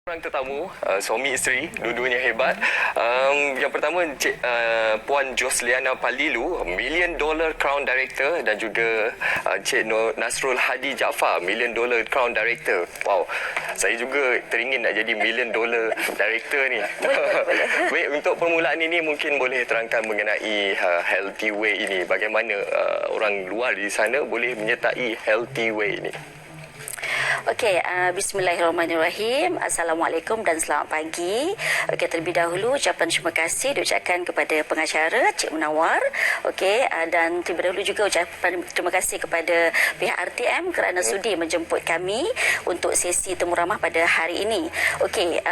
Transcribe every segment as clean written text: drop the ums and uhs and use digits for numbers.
Orang tetamu, suami isteri, dua-duanya hebat. Yang pertama, Puan Josliana Palilu, Million Dollar Crown Director, dan juga Cik Nasrul Hadi Jaafar, Million Dollar Crown Director. Wow, saya juga teringin nak jadi Million Dollar Director ni. Baik, untuk permulaan ini mungkin boleh terangkan mengenai Healthy Way ini. Bagaimana orang luar di sana boleh menyertai Healthy Way ini? Okey, bismillahirrahmanirrahim. Assalamualaikum dan selamat pagi. Okey, terlebih dahulu ucapan terima kasih diucapkan kepada pengacara Cik Munawar. Okey, dan terlebih dahulu juga ucapan terima kasih kepada pihak RTM kerana sudi menjemput kami untuk sesi temu ramah pada hari ini. Okey,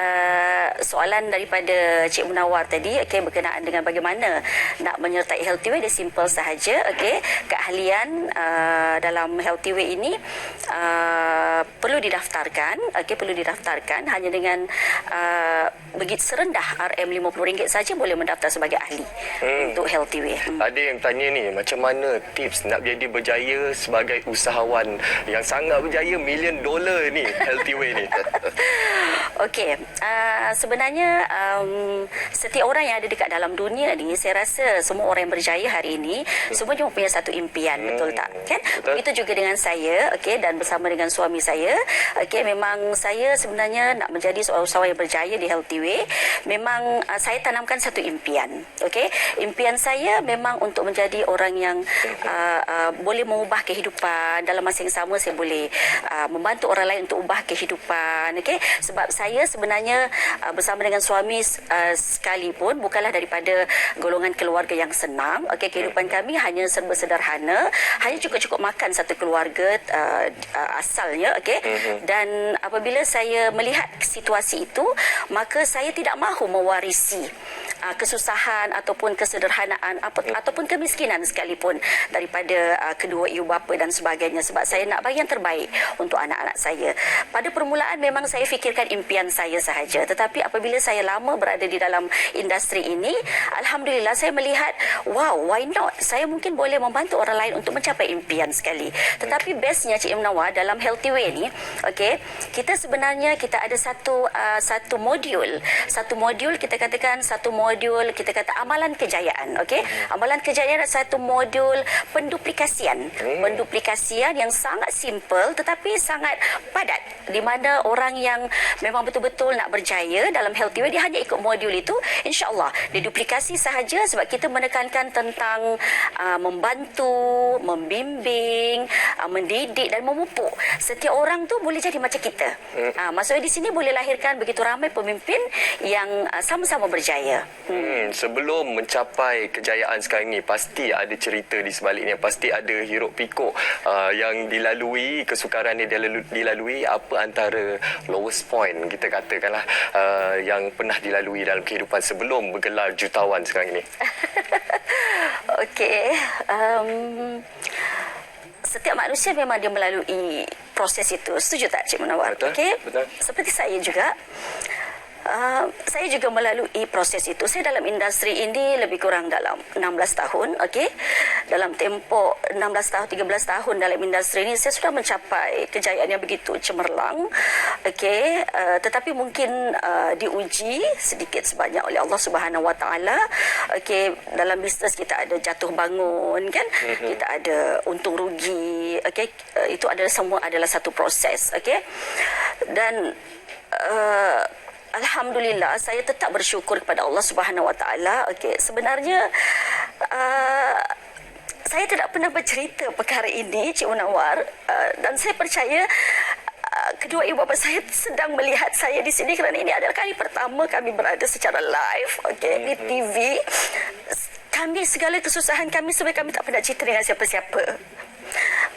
soalan daripada Cik Munawar tadi, okey, berkenaan dengan bagaimana nak menyertai Healthy Way, dia simple sahaja. Okey, keahlian dalam Healthy Way ini perlu didaftarkan, perlu didaftarkan hanya dengan begitu serendah RM50 saja boleh mendaftar sebagai ahli untuk Healthy Way. Ada yang tanya ni, macam mana tips nak jadi berjaya sebagai usahawan yang sangat berjaya $1 million ni, Healthy Way ni? Okey, sebenarnya setiap orang yang ada dekat dalam dunia ni, saya rasa semua orang yang berjaya hari ini semuanya mempunyai satu impian, betul tak? Kan? Betul. Begitu juga dengan saya, dan bersama dengan suami saya. Memang saya sebenarnya nak menjadi seorang usahawan yang berjaya di Healthy Way. Memang saya tanamkan satu impian. Impian saya memang untuk menjadi orang yang boleh mengubah kehidupan. Dalam masa yang sama saya boleh membantu orang lain untuk ubah kehidupan. Sebab saya sebenarnya bersama dengan suami sekalipun bukanlah daripada golongan keluarga yang senang. Kehidupan kami hanya serba sederhana, hanya cukup-cukup makan satu keluarga asalnya. Dan apabila saya melihat situasi itu, maka saya tidak mahu mewarisi kesusahan ataupun kesederhanaan ataupun kemiskinan sekalipun daripada kedua ibu bapa dan sebagainya, sebab saya nak bagi yang terbaik untuk anak-anak saya. Pada permulaan memang saya fikirkan impian saya sahaja, tetapi apabila saya lama berada di dalam industri ini, alhamdulillah saya melihat, wow, why not? Saya mungkin boleh membantu orang lain untuk mencapai impian sekali. Tetapi bestnya Cik Munawar dalam Healthy Way ni, kita sebenarnya kita ada satu modul kita katakan kita kata amalan kejayaan. Amalan kejayaan adalah satu modul penduplikasian yang sangat simple tetapi sangat padat, di mana orang yang memang betul-betul nak berjaya dalam Healthy Way, dia hanya ikut modul itu, insya-Allah dia duplikasi sahaja, sebab kita menekankan tentang membantu, membimbing, mendidik dan memupuk. Setiap orang tu boleh jadi macam kita. Maksudnya di sini boleh lahirkan begitu ramai pemimpin yang sama-sama berjaya. Sebelum mencapai kejayaan sekarang ni, pasti ada cerita di sebaliknya, pasti ada hiruk pikuk yang dilalui, kesukaran yang dilalui. Apa antara lowest point, kita katakanlah, yang pernah dilalui dalam kehidupan sebelum bergelar jutawan sekarang ini? Setiap manusia memang dia melalui proses itu. Setuju tak Cik Munawar? Betul. Seperti saya juga. Saya juga melalui proses itu. Saya dalam industri ini lebih kurang dalam 16 tahun. Dalam tempoh 16 tahun, 13 tahun dalam industri ini, saya sudah mencapai kejayaan yang begitu cemerlang. Tetapi mungkin diuji sedikit sebanyak oleh Allah Subhanahu Wa Taala. Dalam bisnes kita ada jatuh bangun, kan? Kita ada untung rugi. Itu adalah semua adalah satu proses. Dan alhamdulillah saya tetap bersyukur kepada Allah Subhanahu Wa Taala. Sebenarnya saya tidak pernah bercerita perkara ini, Cik Munawar, dan saya percaya kedua ibu bapa saya sedang melihat saya di sini kerana ini adalah kali pertama kami berada secara live di TV. Kami, segala kesusahan kami sebenarnya kami tak pernah cerita dengan siapa-siapa.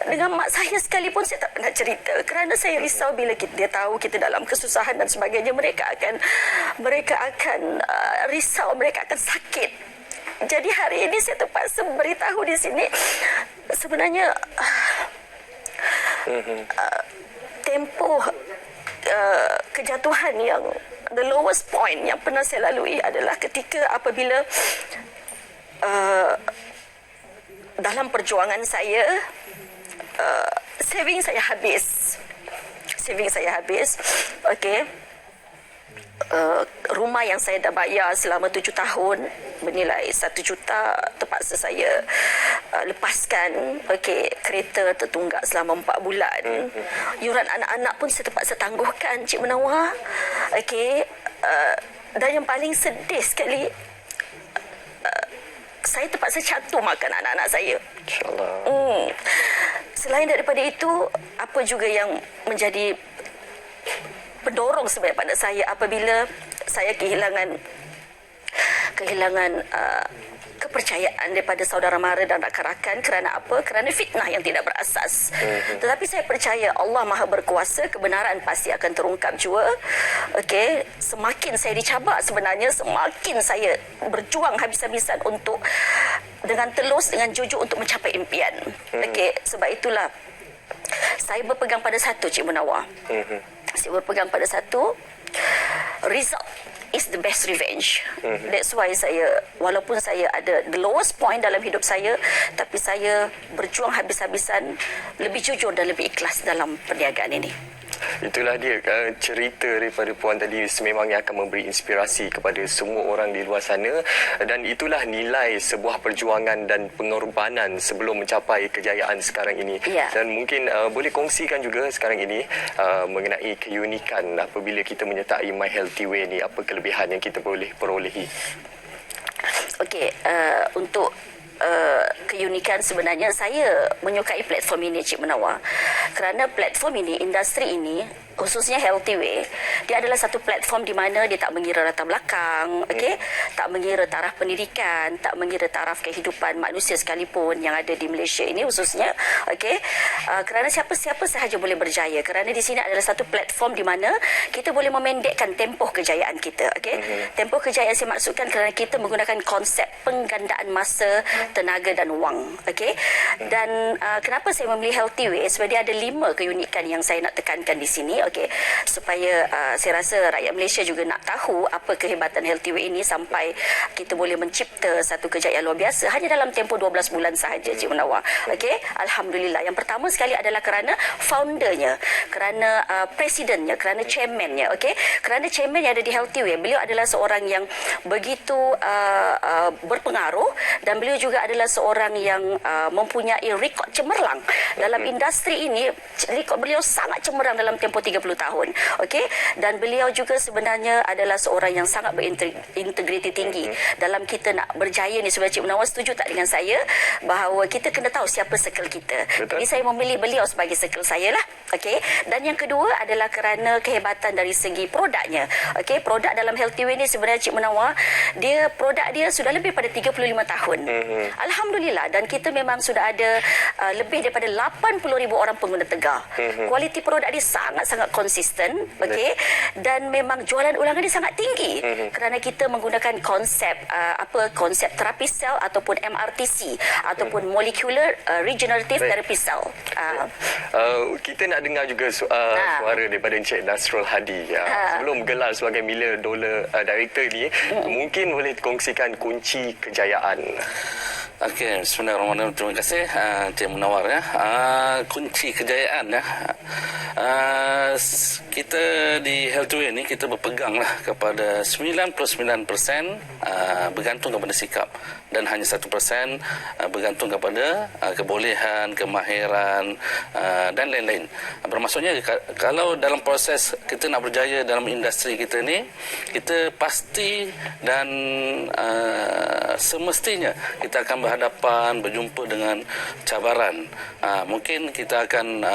Dengan mak saya sekalipun saya tak pernah cerita, kerana saya risau bila dia tahu kita dalam kesusahan dan sebagainya, mereka akan risau, mereka akan sakit. Jadi hari ini saya terpaksa beritahu di sini, sebenarnya tempoh kejatuhan yang the lowest point yang pernah saya lalui adalah ketika apabila dalam perjuangan saya, saving saya habis. rumah yang saya dah bayar selama 7 tahun bernilai 1 juta terpaksa saya lepaskan. Okey, kereta tertunggak selama 4 bulan. Yuran anak-anak pun saya terpaksa tangguhkan, Cik Munawar. Okey, dan yang paling sedih sekali, saya terpaksa cantumkan anak-anak saya. InsyaAllah. Selain daripada itu, apa juga yang menjadi pendorong sebenarnya pada saya apabila saya kehilangan kepercayaan daripada saudara mara dan rakan-rakan. Kerana apa? Kerana fitnah yang tidak berasas. Tetapi saya percaya Allah Maha Berkuasa, kebenaran pasti akan terungkap jua. Okey, semakin saya dicabar sebenarnya, semakin saya berjuang habis-habisan untuk dengan telus, dengan jujur untuk mencapai impian. Okey, sebab itulah saya berpegang pada satu, Cik Munawar. Saya berpegang pada satu, result is the best revenge. That's why saya, walaupun saya ada the lowest point dalam hidup saya, tapi saya berjuang habis-habisan, lebih jujur dan lebih ikhlas dalam perniagaan ini. Itulah dia cerita daripada Puan tadi, sememangnya akan memberi inspirasi kepada semua orang di luar sana, dan itulah nilai sebuah perjuangan dan pengorbanan sebelum mencapai kejayaan sekarang ini. Dan mungkin boleh kongsikan juga sekarang ini mengenai keunikan apabila kita menyertai My Healthy Way ni, apa kelebihan yang kita boleh perolehi. Okey, untuk keunikan sebenarnya saya menyukai platform ini, Cik Munawar, kerana platform ini, industri ini, khususnya Healthy Way, dia adalah satu platform di mana dia tak mengira latar belakang, okey, tak mengira taraf pendidikan, tak mengira taraf kehidupan manusia sekalipun yang ada di Malaysia ini khususnya, okey, kerana siapa-siapa sahaja boleh berjaya, kerana di sini adalah satu platform di mana kita boleh memendekkan tempoh kejayaan kita, okey. Tempoh kejayaan saya maksudkan kerana kita menggunakan konsep penggandaan masa, tenaga dan wang, okey. Dan kenapa saya memilih Healthy Way? Sebab dia ada 5 keunikan yang saya nak tekankan di sini, okey, supaya saya rasa rakyat Malaysia juga nak tahu apa kehebatan Healthy Way ini sampai kita boleh mencipta satu kejayaan luar biasa hanya dalam tempoh 12 bulan sahaja, Cik Munawar. Okey, alhamdulillah. Yang pertama sekali adalah kerana foundernya, kerana presidennya, kerana chairmannya, okey. Kerana chairman yang ada di Healthy Way, beliau adalah seorang yang begitu berpengaruh, dan beliau juga adalah seorang yang mempunyai rekod cemerlang dalam industri ini. Rekod beliau sangat cemerlang dalam tempoh 30 tahun. Okey, dan beliau juga sebenarnya adalah seorang yang sangat berintegriti tinggi dalam kita nak berjaya ni. Sebab Cik Munawar setuju tak dengan saya bahawa kita kena tahu siapa circle kita. Jadi saya memilih beliau sebagai circle saya lah. Okey, dan yang kedua adalah kerana kehebatan dari segi produknya. Okey, produk dalam Healthy Way ni sebenarnya, Cik Munawar, produk dia sudah lebih pada 35 tahun. Alhamdulillah, dan kita memang sudah ada lebih daripada 80,000 orang pengguna tegar. Kualiti produk dia sangat-sangat konsisten, okey, dan memang jualan ulangan dia sangat tinggi kerana kita menggunakan konsep konsep terapi sel ataupun MRTC ataupun molecular regenerative therapy cell. Kita nak dengar juga suara daripada Encik Nasrul Hadi. Sebelum gelar sebagai $1 million director ni, mungkin boleh kongsikan kunci kejayaan. Okey, bismillahirrahmanirrahim. Terima kasih Cik Munawar ya. Kunci kejayaan ya. Kita di Healthy Way ni kita berpeganglah kepada 99% bergantung kepada sikap, dan hanya 1% bergantung kepada kebolehan, kemahiran dan lain-lain. Bermaksudnya kalau dalam proses kita nak berjaya dalam industri kita ni, kita pasti dan semestinya kita akan berjumpa dengan cabaran. Mungkin kita akan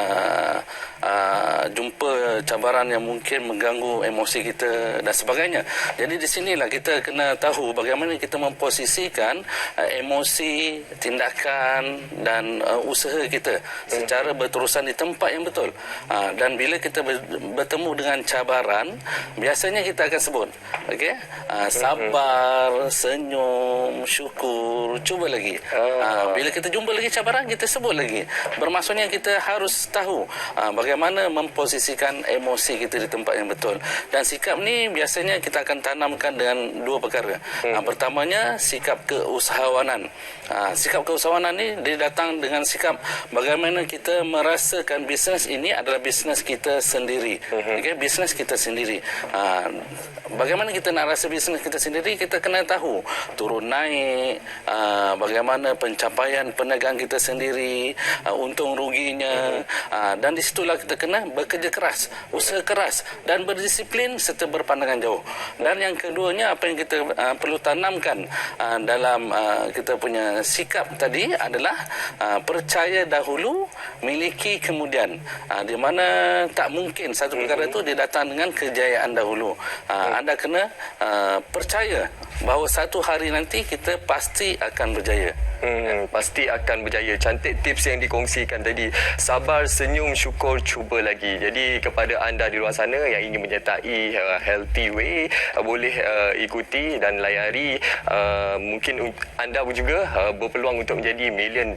jumpa cabaran yang mungkin mengganggu emosi kita dan sebagainya. Jadi di sinilah kita kena tahu bagaimana kita memposisikan emosi, tindakan dan usaha kita secara berterusan di tempat yang betul. Dan bila kita bertemu dengan cabaran, biasanya kita akan sebut, okey, sabar, senyum, syukur, cuba lagi. lagi. Bila kita jumpa lagi cabaran, kita sebut lagi. Bermaksudnya kita harus tahu bagaimana memposisikan emosi kita di tempat yang betul. Dan sikap ni biasanya kita akan tanamkan dengan dua perkara. Pertamanya, sikap keusahawanan. Sikap keusahawanan ni dia datang dengan sikap bagaimana kita merasakan bisnes ini adalah bisnes kita sendiri. Okay, bisnes kita sendiri. Bagaimana kita nak rasa bisnes kita sendiri, kita kena tahu turun naik, bagaimana pencapaian perniagaan kita sendiri, untung ruginya, dan di situlah kita kena bekerja keras, usaha keras dan berdisiplin serta berpandangan jauh. Dan yang keduanya, apa yang kita perlu tanamkan dalam kita punya sikap tadi adalah percaya dahulu, miliki kemudian. Di mana tak mungkin satu perkara itu dia datang dengan kejayaan dahulu. Anda kena percaya bahawa satu hari nanti kita pasti akan berjaya. Pasti akan berjaya. Cantik tips yang dikongsikan tadi. Sabar, senyum, syukur, cuba lagi. Jadi kepada anda di luar sana yang ingin menyertai Healthy Way, boleh ikuti dan layari. Mungkin anda pun juga berpeluang untuk menjadi $1 million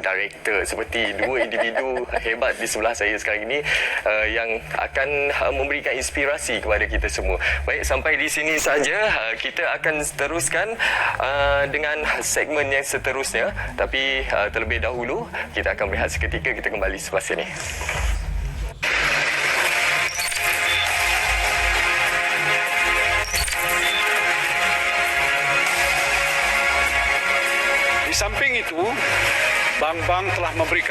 director seperti dua individu hebat di sebelah saya sekarang ini yang akan memberikan inspirasi kepada kita semua. Baik, sampai di sini saja. Kita akan teruskan dengan segmen yang seterusnya. Tapi terlebih dahulu kita akan berehat seketika. Kita kembali selepas ini. Di samping itu, bank-bank telah memberikan